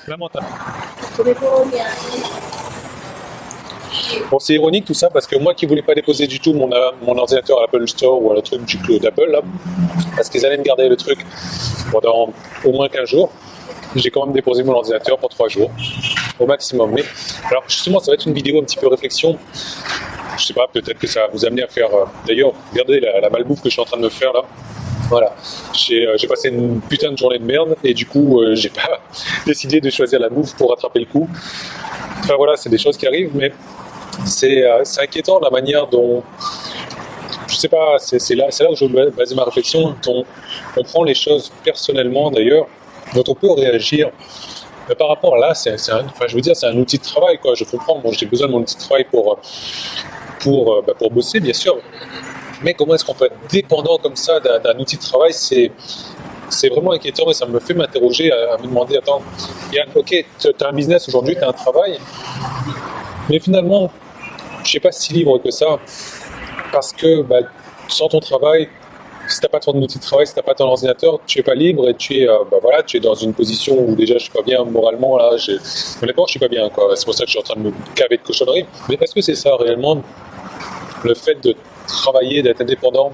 lamentable. Bon, c'est ironique tout ça parce que moi qui voulais pas déposer du tout mon ordinateur à l'Apple Store ou à le truc du cloud d'Apple, là, parce qu'ils allaient me garder le truc pendant au moins 15 jours, j'ai quand même déposé mon ordinateur pour 3 jours au maximum. Mais alors justement, ça va être une vidéo un petit peu réflexion. Je sais pas, peut-être que ça va vous amener à faire. D'ailleurs, regardez la malbouffe que je suis en train de me faire là. Voilà, j'ai passé une putain de journée de merde et du coup, j'ai pas décidé de choisir la bouffe pour rattraper le coup. Enfin voilà, c'est des choses qui arrivent, mais c'est inquiétant la manière dont, je sais pas, c'est là où je veux baser ma réflexion, dont on prend les choses personnellement d'ailleurs, dont on peut réagir. Mais par rapport à là, c'est un outil de travail, quoi. Je comprends, bon, j'ai besoin de mon outil de travail pour bosser, bien sûr. Mais comment est-ce qu'on peut être dépendant comme ça d'un outil de travail? C'est vraiment inquiétant et ça me fait m'interroger, à me demander, attends, Yann, ok, tu as un business aujourd'hui, tu as un travail, mais finalement, je ne suis pas si libre que ça, parce que sans ton travail, si tu n'as pas ton outil de travail, si tu n'as pas ton ordinateur, tu n'es pas libre et tu es dans une position où déjà je ne suis pas bien moralement, là, honnêtement je ne suis pas bien, quoi. C'est pour ça que je suis en train de me caver de cochonneries. Mais est-ce que c'est ça réellement, le fait de travailler, d'être indépendant?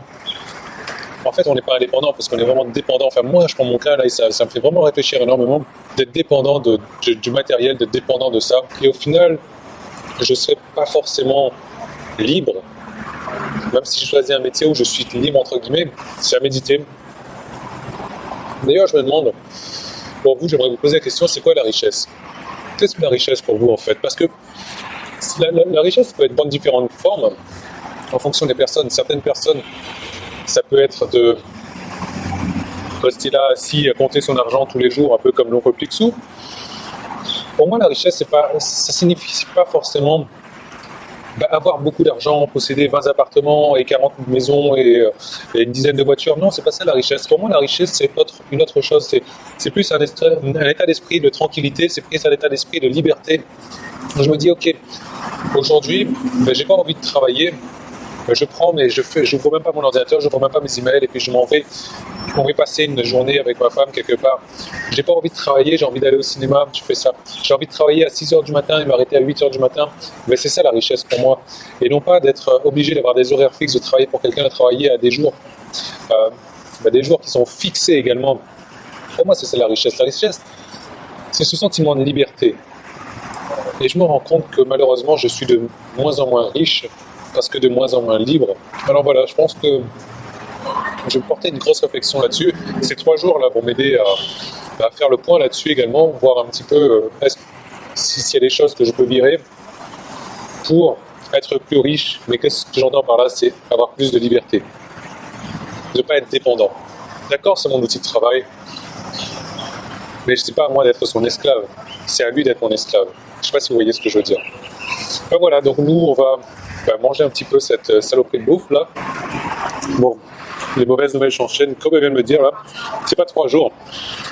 En fait, on n'est pas indépendant parce qu'on est vraiment dépendant. Enfin, moi, je prends mon cas là et ça me fait vraiment réfléchir énormément d'être dépendant du matériel, d'être dépendant de ça. Et au final, je ne serai pas forcément libre, même si je choisis un métier où je suis libre, entre guillemets, c'est à méditer. D'ailleurs, je me demande, pour vous, j'aimerais vous poser la question, c'est quoi la richesse? Qu'est-ce que la richesse pour vous, en fait? Parce que la richesse peut être dans différentes formes, en fonction des personnes. Certaines personnes, ça peut être de rester là assis à compter son argent tous les jours, un peu comme l'oncle Picsou. Pour moi, la richesse, ça signifie pas forcément avoir beaucoup d'argent, posséder 20 appartements et 40 maisons et une dizaine de voitures. Non, c'est pas ça la richesse. Pour moi, la richesse, c'est une autre chose. C'est plus un état d'esprit de tranquillité, c'est plus un état d'esprit de liberté. Je me dis, ok, aujourd'hui, j'ai pas envie de travailler. Je prends, mais je n'ouvre même pas mon ordinateur, je n'ouvre même pas mes emails et puis je m'en vais passer une journée avec ma femme quelque part. J'ai pas envie de travailler, j'ai envie d'aller au cinéma, je fais ça. J'ai envie de travailler à 6h du matin et m'arrêter à 8h du matin. Mais c'est ça la richesse pour moi. Et non pas d'être obligé d'avoir des horaires fixes, de travailler pour quelqu'un, de travailler à des jours qui sont fixés également. Pour moi, c'est ça la richesse. La richesse, c'est ce sentiment de liberté. Et je me rends compte que malheureusement, je suis de moins en moins riche parce que de moins en moins libre. Alors voilà, je pense que je vais porter une grosse réflexion là-dessus. Ces 3 jours-là vont m'aider à faire le point là-dessus également, voir un petit peu s'il y a des choses que je peux virer pour être plus riche. Mais qu'est-ce que j'entends par là? C'est avoir plus de liberté. De ne pas être dépendant. D'accord, c'est mon outil de travail, mais ce n'est pas à moi d'être son esclave. C'est à lui d'être mon esclave. Je ne sais pas si vous voyez ce que je veux dire. Ben voilà, donc nous, on va manger un petit peu cette saloperie de bouffe là. Bon, les mauvaises nouvelles s'enchaînent, comme elle vient de me dire là, c'est pas 3 jours,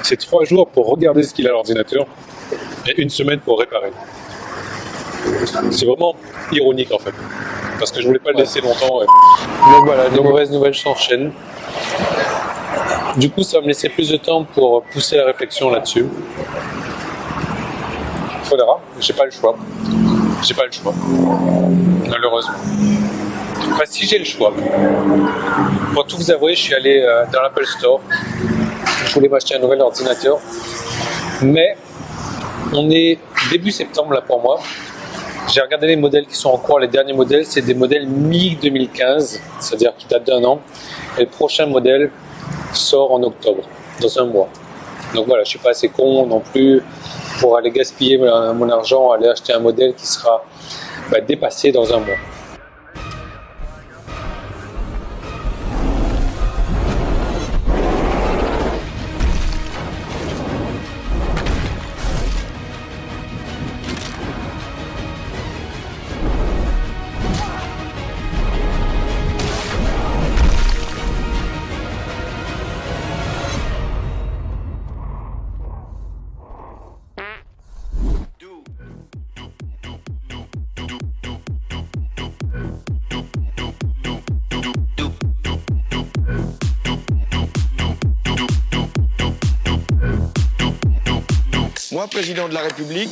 c'est 3 jours pour regarder ce qu'il a à l'ordinateur et 1 semaine pour réparer. C'est vraiment ironique en fait, parce que je voulais pas le laisser longtemps. Donc voilà, les mauvaises nouvelles s'enchaînent. Du coup, ça va me laisser plus de temps pour pousser la réflexion là-dessus. Faudra, j'ai pas le choix. Malheureusement. Enfin, si j'ai le choix. Pour tout vous avouer, je suis allé dans l'Apple Store. Je voulais m'acheter un nouvel ordinateur. Mais on est début septembre là pour moi. J'ai regardé les modèles qui sont en cours. Les derniers modèles, c'est des modèles mi-2015, c'est-à-dire qui datent d'1 an. Et le prochain modèle sort en octobre, dans 1 mois. Donc voilà, je suis pas assez con non plus pour aller gaspiller mon argent, aller acheter un modèle qui sera dépassé dans 1 mois. Moi, président de la République,